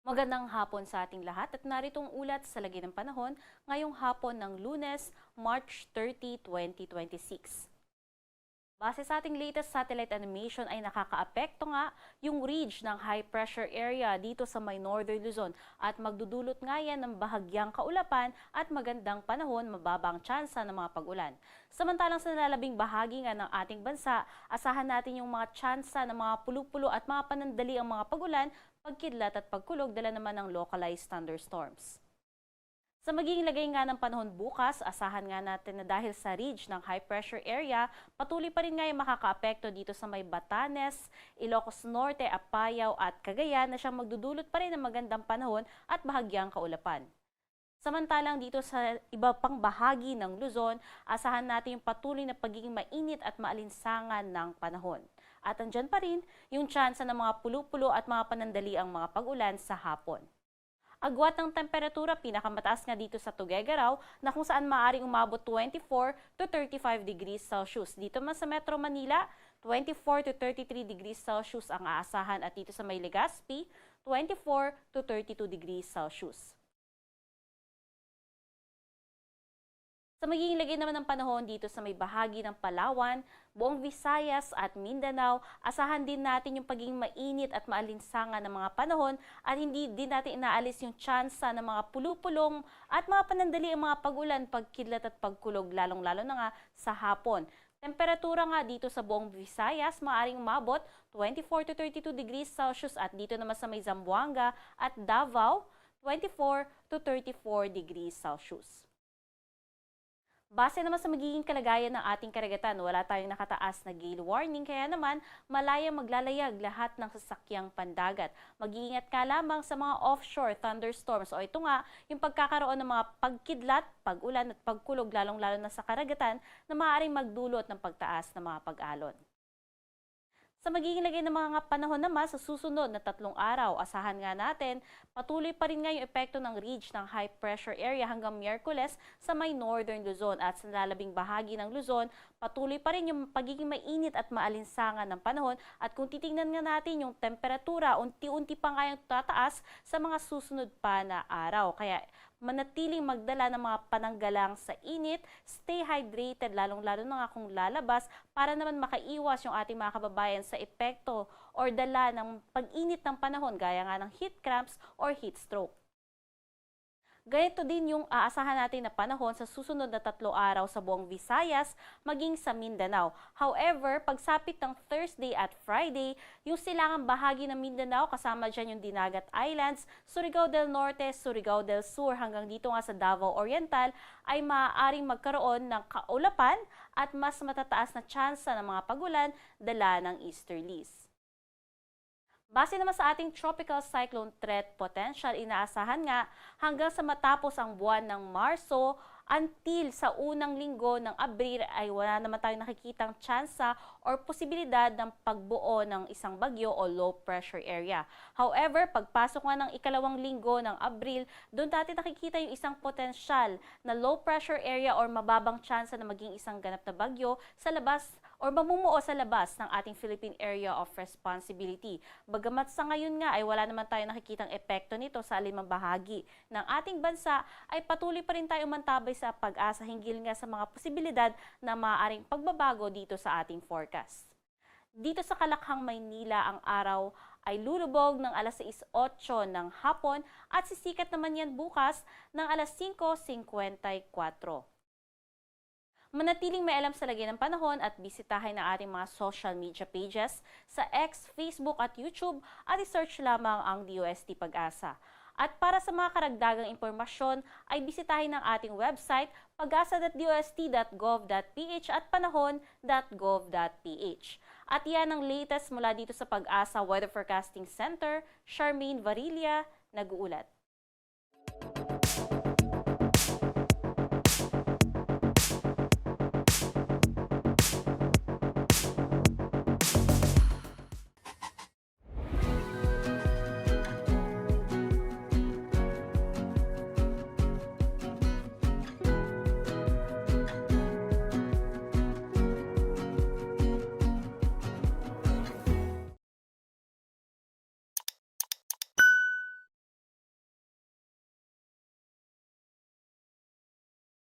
Magandang hapon sa ating lahat at naritong ulat sa lagi ng panahon ngayong hapon ng Lunes, March 30, 2026. Base sa ating latest satellite animation ay nakakaapekto nga yung ridge ng high pressure area dito sa may northern Luzon at magdudulot nga yan ng bahagyang kaulapan at magandang panahon, mababang tsansa ng mga pag-ulan. Samantalang sa nalalabing bahagi nga ng ating bansa, asahan natin yung mga tsansa ng mga pulupulo at mga panandali ang mga pag-ulan, pagkidlat at pagkulog dala naman ng localized thunderstorms. Sa magiging lagay nga ng panahon bukas, asahan nga natin na dahil sa ridge ng high pressure area, patuloy pa rin nga yung makakaapekto dito sa may Batanes, Ilocos Norte, Apayao at Cagayan na siyang magdudulot pa rin ng magandang panahon at bahagyang kaulapan. Samantalang dito sa iba pang bahagi ng Luzon, asahan natin yung patuloy na pagiging mainit at maalinsangan ng panahon. At andyan pa rin yung tsansa ng mga pulupulo at mga panandali ang mga pag-ulan sa hapon. Agwat ng temperatura, pinakamataas nga dito sa Tuguegarao na kung saan maaaring umabot 24 to 35 degrees Celsius. Dito man sa Metro Manila, 24 to 33 degrees Celsius ang aasahan at dito sa may Legazpi, 24 to 32 degrees Celsius. Sa magiging lagay naman ng panahon dito sa may bahagi ng Palawan, buong Visayas at Mindanao, asahan din natin yung pagiging mainit at maalinsangan ng mga panahon at hindi din natin inaalis yung tsansa ng mga pulupulong at mga panandali ang mga pag-ulan, pagkidlat at pagkulog lalong-lalo na nga sa hapon. Temperatura nga dito sa buong Visayas maaring umabot 24 to 32 degrees Celsius at dito naman sa may Zamboanga at Davao, 24 to 34 degrees Celsius. Base naman sa magiging kalagayan ng ating karagatan, wala tayong nakataas na gale warning, kaya naman malayang maglalayag lahat ng sasakyang pandagat. Mag-iingat ka lamang sa mga offshore thunderstorms o ito nga, yung pagkakaroon ng mga pagkidlat, pag-ulan at pagkulog lalong-lalo na sa karagatan na maaaring magdulot ng pagtaas ng mga pag-alon. Sa magiging lagay ng mga panahon naman sa susunod na 3 araw, asahan nga natin, patuloy pa rin nga yung epekto ng ridge ng high pressure area hanggang Miyerkules sa may northern Luzon at sa lalabing bahagi ng Luzon, patuloy pa rin yung pagiging mainit at maalinsangan ng panahon at kung titingnan nga natin yung temperatura, unti-unti pa nga yung tataas sa mga susunod pa na araw. Kaya manatiling magdala ng mga pananggalang sa init, stay hydrated lalong-lalo na nga kung lalabas para naman makaiwas yung ating mga kababayan sa epekto or dala ng pag-init ng panahon gaya nga ng heat cramps or heat stroke. Ganito din yung aasahan natin na panahon sa susunod na 3 araw sa buong Visayas, maging sa Mindanao. However, pagsapit ng Thursday at Friday, yung silangang bahagi ng Mindanao, kasama dyan yung Dinagat Islands, Surigao del Norte, Surigao del Sur, hanggang dito nga sa Davao Oriental, ay maaaring magkaroon ng kaulapan at mas matataas na tsansa ng mga pagulan dala ng easterlies. Base naman sa ating tropical cyclone threat potential, inaasahan nga hanggang sa matapos ang buwan ng Marso until sa unang linggo ng Abril ay wala naman tayong nakikitang tsansa or posibilidad ng pagbuo ng isang bagyo o low pressure area. However, pagpasok nga ng ikalawang linggo ng Abril, doon natin nakikita yung isang potensyal na low pressure area or mababang tsansa na maging isang ganap na bagyo sa labas or mamumuo sa labas ng ating Philippine Area of Responsibility. Bagamat sa ngayon nga ay wala naman tayong nakikitang epekto nito sa alimang bahagi ng ating bansa, ay patuloy pa rin tayong mantabay sa pag-asa hinggil nga sa mga posibilidad na maaaring pagbabago dito sa ating forecast. Dito sa Kalakhang, Maynila, ang araw ay lulubog ng alas 6:08 ng hapon at sisikat naman yan bukas ng alas 5:54. Manatiling may alam sa lagay ng panahon at bisitahin ang ating mga social media pages sa X, Facebook at YouTube at i-search lamang ang DOST Pag-asa. At para sa mga karagdagang impormasyon ay bisitahin ang ating website pagasa.dost.gov.ph at panahon.gov.ph. At yan ang latest mula dito sa Pag-asa Weather Forecasting Center, Charmaine Varilla, nag-uulat.